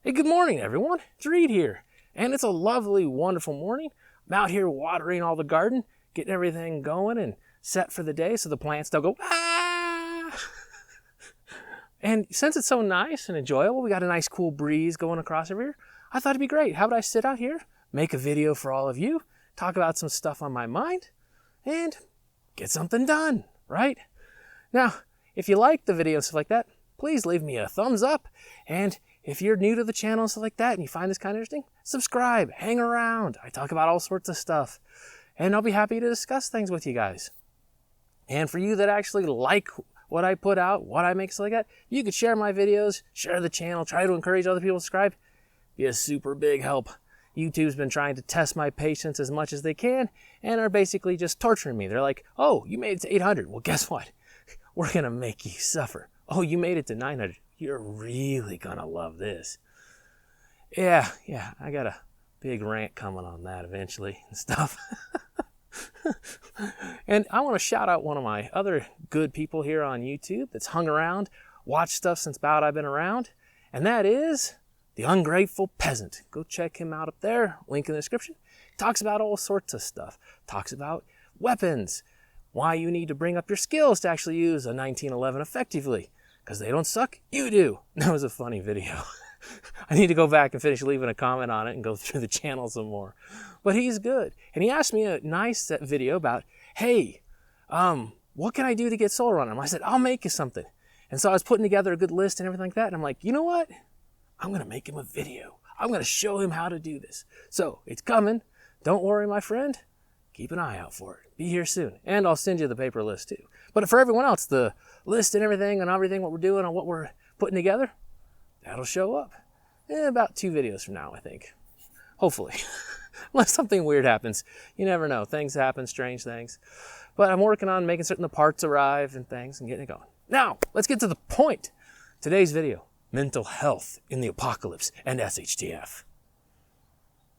Hey, good morning, everyone. It's Reed here, and it's a lovely, wonderful morning. I'm out here watering all the garden, getting everything going and set for the day so the plants don't go, ah! And since it's so nice and enjoyable, we got a nice cool breeze going across over here, I thought it'd be great. How about I sit out here, make a video for all of you, talk about some stuff on my mind, and get something done, right? Now, if you like the video and stuff like that, please leave me a thumbs up, and if you're new to the channel and stuff like that and you find this kind of interesting, subscribe, hang around. I talk about all sorts of stuff and I'll be happy to discuss things with you guys. And for you that actually like what I put out, what I make, stuff like that, you could share my videos, share the channel, try to encourage other people to subscribe. Be a super big help. YouTube's been trying to test my patience as much as they can and are basically just torturing me. They're like, oh, you made it to 800. Well, guess what? We're going to make you suffer. Oh, you made it to 900. You're really gonna love this. Yeah, I got a big rant coming on that eventually and stuff. And I want to shout out one of my other good people here on YouTube that's hung around, watched stuff since about I've been around, and that is The Ungrateful Peasant. Go check him out up there, link in the description. Talks about all sorts of stuff. Talks about weapons, why you need to bring up your skills to actually use a 1911 effectively. Because they don't suck, you do. That was a funny video. I need to go back and finish leaving a comment on it and go through the channel some more. But he's good. And he asked me a nice video about, hey, what can I do to get solar on him? I said, I'll make you something. And so I was putting together a good list and everything like that. And I'm like, you know what? I'm going to make him a video. I'm going to show him how to do this. So it's coming. Don't worry, my friend. Keep an eye out for it. Be here soon. And I'll send you the paper list too. But for everyone else, the list and everything, what we're doing and what we're putting together, that'll show up in about 2 videos from now, I think. Hopefully. Unless something weird happens. You never know. Things happen, strange things. But I'm working on making certain the parts arrive and things and getting it going. Now, let's get to the point. Today's video, mental health in the apocalypse and SHTF.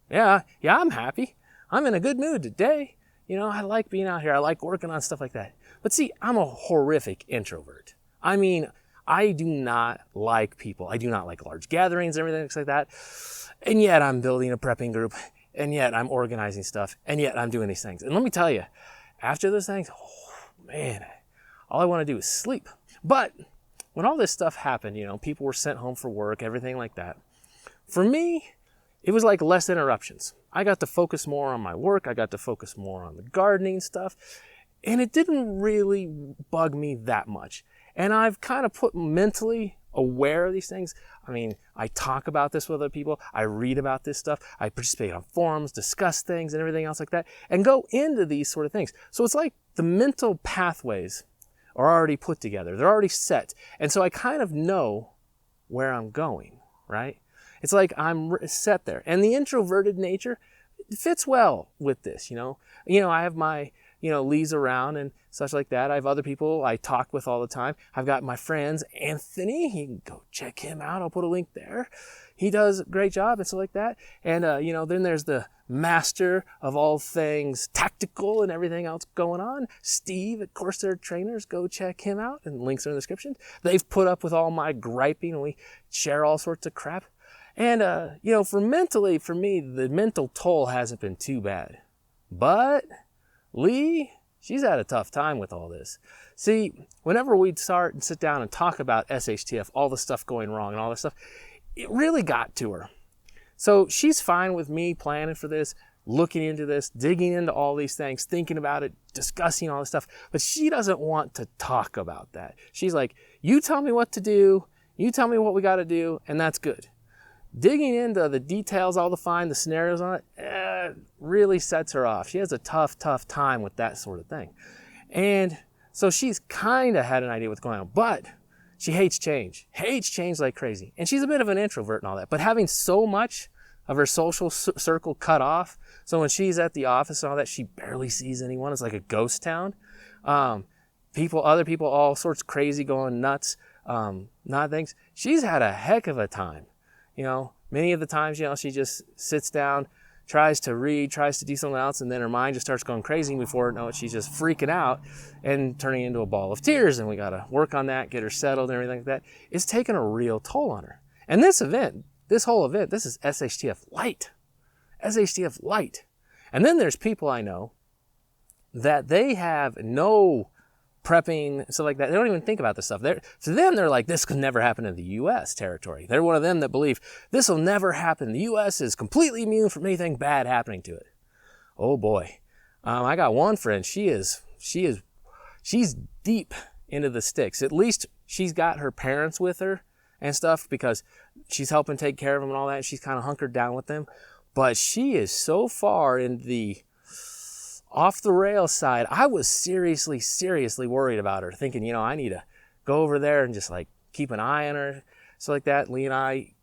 Yeah, I'm happy. I'm in a good mood today. You know, I like being out here. I like working on stuff like that. But see, I'm a horrific introvert. I mean, I do not like people. I do not like large gatherings and everything like that. And yet I'm building a prepping group. And yet I'm organizing stuff. And yet I'm doing these things. And let me tell you, after those things, oh man, all I want to do is sleep. But when all this stuff happened, you know, people were sent home for work, everything like that. For me, it was like less interruptions. I got to focus more on my work. I got to focus more on the gardening stuff. And it didn't really bug me that much. And I've kind of put mentally aware of these things. I mean, I talk about this with other people. I read about this stuff. I participate on forums, discuss things and everything else like that, and go into these sort of things. So it's like the mental pathways are already put together. They're already set. And so I kind of know where I'm going, right? It's like I'm set there. And the introverted nature fits well with this, you know. I have my, Lee's around and such like that. I have other people I talk with all the time. I've got my friends, Anthony. You can go check him out. I'll put a link there. He does a great job and stuff like that. And, then there's the master of all things tactical and everything else going on. Steve at Corsair Trainers. Go check him out. And links are in the description. They've put up with all my griping and we share all sorts of crap. And, for me, the mental toll hasn't been too bad. But Lee, she's had a tough time with all this. See, whenever we'd start and sit down and talk about SHTF, all the stuff going wrong and all this stuff, it really got to her. So she's fine with me planning for this, looking into this, digging into all these things, thinking about it, discussing all this stuff. But she doesn't want to talk about that. She's like, you tell me what to do, you tell me what we got to do, and that's good. Digging into the details, all the scenarios on it, really sets her off. She has a tough time with that sort of thing. And so she's kind of had an idea what's going on, but she hates change like crazy. And she's a bit of an introvert and all that, but having so much of her social circle cut off, so when she's at the office and all that, she barely sees anyone. It's like a ghost town. Other people, all sorts crazy, going nuts, not things. She's had a heck of a time. Many of the times, she just sits down, tries to read, tries to do something else, and then her mind just starts going crazy. And before it knows it, she's just freaking out and turning into a ball of tears. And we got to work on that, get her settled and everything like that. It's taken a real toll on her. And this event this whole event, this is SHTF Light. SHTF Light. And then there's people I know that they have no prepping, stuff like that. They don't even think about this stuff. To them, they're like, this could never happen in the U.S. territory. They're one of them that believe this will never happen. The U.S. is completely immune from anything bad happening to it. Oh boy. I got one friend. She's deep into the sticks. At least she's got her parents with her and stuff because she's helping take care of them and all that. She's kind of hunkered down with them. But she is so far in the off the rail side. I was seriously worried about her, thinking, I need to go over there and just like keep an eye on her, stuff like that. Lee and I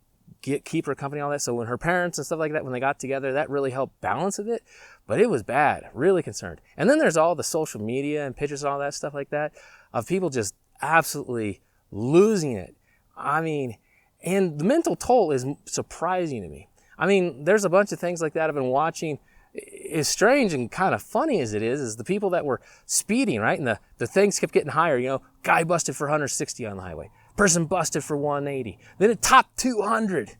keep her company, all that. So when her parents and stuff like that, when they got together, that really helped balance a bit. But it was bad, really concerned. And then there's all the social media and pictures and all that stuff like that of people just absolutely losing it. I mean, and the mental toll is surprising to me. I mean, there's a bunch of things like that I've been watching. As strange and kind of funny as it is the people that were speeding, right? And the things kept getting higher, guy busted for 160 on the highway. Person busted for 180. Then it topped 200.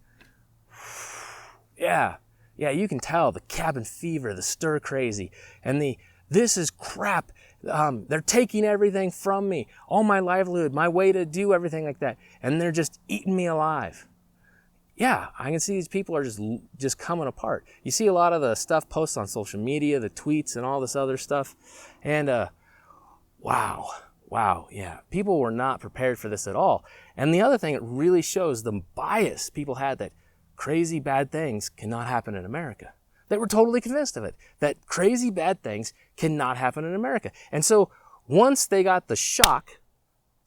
Yeah, you can tell the cabin fever, the stir crazy, and this is crap. They're taking everything from me, all my livelihood, my way to do everything like that, and they're just eating me alive. Yeah, I can see these people are just coming apart. You see a lot of the stuff posted on social media, the tweets and all this other stuff, and wow, yeah, people were not prepared for this at all. And the other thing, it really shows the bias people had that crazy bad things cannot happen in America. They were totally convinced of it, that crazy bad things cannot happen in America. And so once they got the shock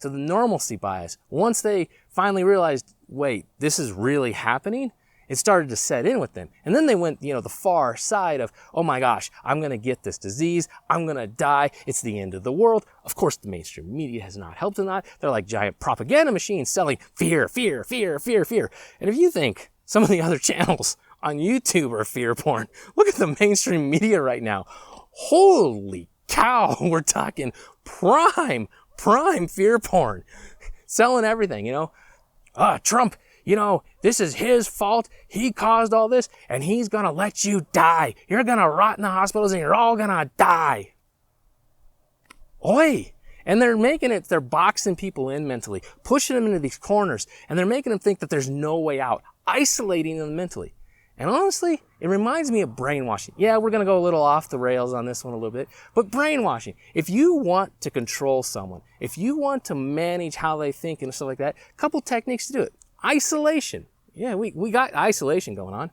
to the normalcy bias, once they finally realized, wait, this is really happening, it started to set in with them. And then they went, the far side of, oh my gosh, I'm going to get this disease. I'm going to die. It's the end of the world. Of course, the mainstream media has not helped in that. They're like giant propaganda machines selling fear, fear, fear, fear, fear. And if you think some of the other channels on YouTube are fear porn, look at the mainstream media right now. Holy cow, we're talking prime fear porn. Selling everything, Trump, this is his fault. He caused all this, and he's going to let you die. You're going to rot in the hospitals, and you're all going to die. Oi! And they're boxing people in mentally, pushing them into these corners, and they're making them think that there's no way out, isolating them mentally. And honestly, it reminds me of brainwashing. Yeah, we're going to go a little off the rails on this one a little bit, but brainwashing. If you want to control someone, if you want to manage how they think and stuff like that, a couple techniques to do it. Isolation. Yeah, we got isolation going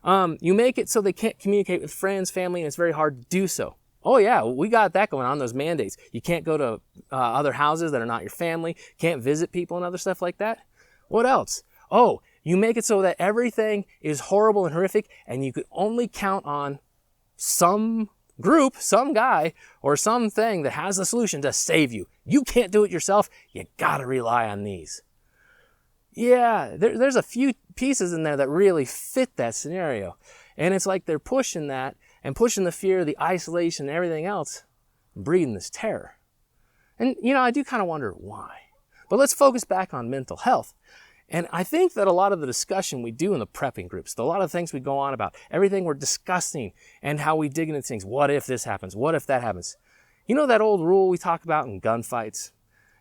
on. You make it so they can't communicate with friends, family, and it's very hard to do so. Oh yeah, we got that going on, those mandates. You can't go to other houses that are not your family, can't visit people and other stuff like that. What else? Oh, you make it so that everything is horrible and horrific, and you could only count on some group, some guy, or something that has the solution to save you. You can't do it yourself. You gotta rely on these. Yeah, there's a few pieces in there that really fit that scenario. And it's like they're pushing that and pushing the fear, the isolation, and everything else, and breeding this terror. And, I do kind of wonder why. But let's focus back on mental health. And I think that a lot of the discussion we do in the prepping groups, a lot of things we go on about, everything we're discussing and how we dig into things, what if this happens? What if that happens? That old rule we talk about in gunfights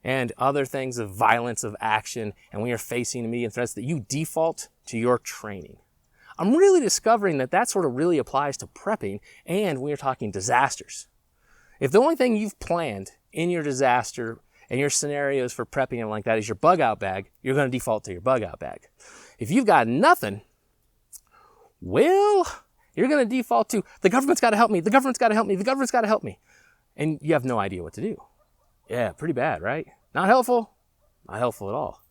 and other things of violence, of action, and when you're facing immediate threats, that you default to your training. I'm really discovering that sort of really applies to prepping and when you're talking disasters. If the only thing you've planned in your disaster and your scenarios for prepping and like that is your bug out bag, you're going to default to your bug out bag. If you've got nothing, well, you're going to default to the government's got to help me, the government's got to help me, the government's got to help me. And you have no idea what to do. Yeah, pretty bad, right? Not helpful. Not helpful at all.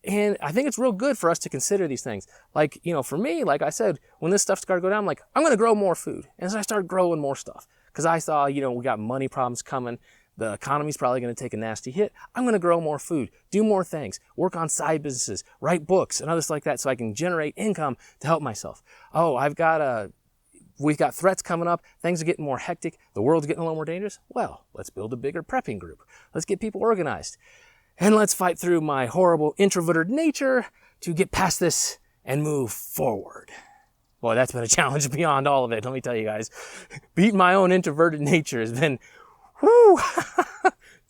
And I think it's real good for us to consider these things. Like, for me, like I said, when this stuff started to go down, I'm like, I'm going to grow more food. And so I started growing more stuff because I saw, we got money problems coming. The economy's probably going to take a nasty hit. I'm going to grow more food, do more things, work on side businesses, write books and others like that so I can generate income to help myself. Oh, we've got threats coming up. Things are getting more hectic. The world's getting a little more dangerous. Well, let's build a bigger prepping group. Let's get people organized. And let's fight through my horrible introverted nature to get past this and move forward. Boy, that's been a challenge beyond all of it, let me tell you guys. Beating my own introverted nature has been, whoo,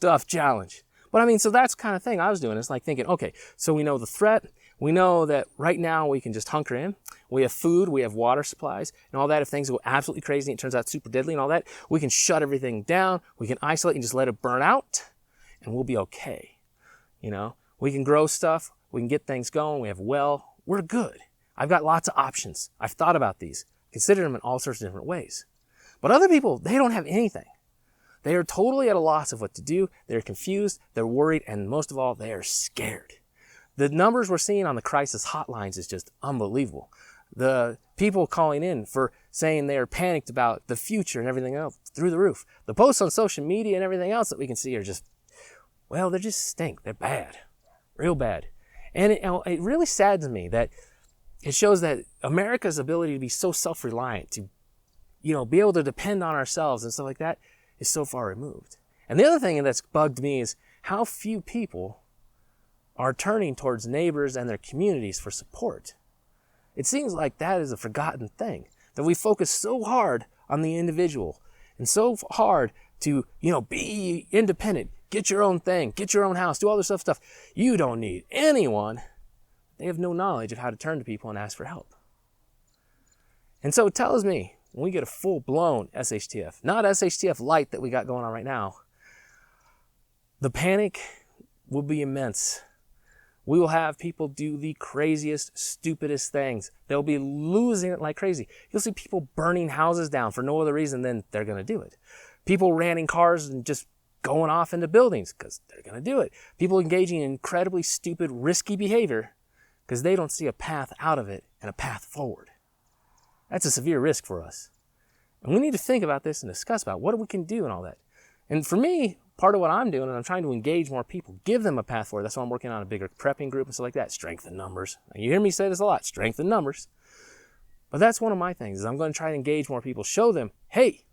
tough challenge. But I mean, so that's the kind of thing I was doing. It's like thinking, okay, so we know the threat. We know that right now we can just hunker in. We have food, we have water supplies, and all that. If things go absolutely crazy and it turns out super deadly and all that, we can shut everything down. We can isolate and just let it burn out, and we'll be okay. You know, we can grow stuff. We can get things going. We have well. We're good. I've got lots of options. I've thought about these, considered them in all sorts of different ways. But other people, they don't have anything. They are totally at a loss of what to do. They're confused, they're worried, and most of all, they are scared. The numbers we're seeing on the crisis hotlines is just unbelievable. The people calling in for saying they are panicked about the future and everything else, through the roof. The posts on social media and everything else that we can see are just, well, they just stink. They're bad, real bad. And it really saddens me that it shows that America's ability to be so self-reliant, to, be able to depend on ourselves and stuff like that, is so far removed. And the other thing that's bugged me is how few people are turning towards neighbors and their communities for support. It seems like that is a forgotten thing, that we focus so hard on the individual and so hard to, be independent, get your own thing, get your own house, do all this stuff. You don't need anyone. They have no knowledge of how to turn to people and ask for help. And so it tells me, when we get a full-blown SHTF, not SHTF Light that we got going on right now, the panic will be immense. We will have people do the craziest, stupidest things. They'll be losing it like crazy. You'll see people burning houses down for no other reason than they're going to do it. People ramming cars and just going off into buildings because they're going to do it. People engaging in incredibly stupid, risky behavior because they don't see a path out of it and a path forward. That's a severe risk for us. And we need to think about this and discuss about what we can do and all that. And for me, part of what I'm doing, and I'm trying to engage more people, give them a path forward. That's why I'm working on a bigger prepping group and stuff like that. Strengthen numbers. Now, you hear me say this a lot, strengthen numbers. But that's one of my things, is I'm going to try to engage more people, show them, hey,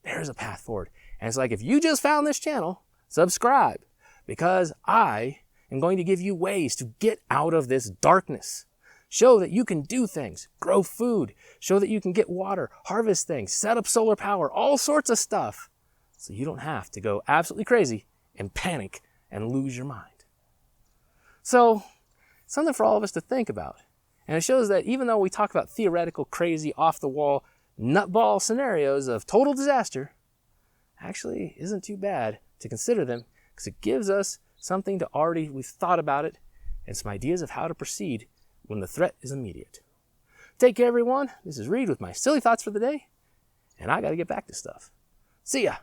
there's a path forward. And it's like, if you just found this channel, subscribe, because I am going to give you ways to get out of this darkness. Show that you can do things, grow food, show that you can get water, harvest things, set up solar power, all sorts of stuff, so you don't have to go absolutely crazy and panic and lose your mind. So, something for all of us to think about. And it shows that even though we talk about theoretical, crazy, off-the-wall, nutball scenarios of total disaster, actually isn't too bad to consider them, because it gives us something to already, we've thought about it, and some ideas of how to proceed when the threat is immediate. Take care, everyone. This is Reed with my silly thoughts for the day, and I got to get back to stuff. See ya.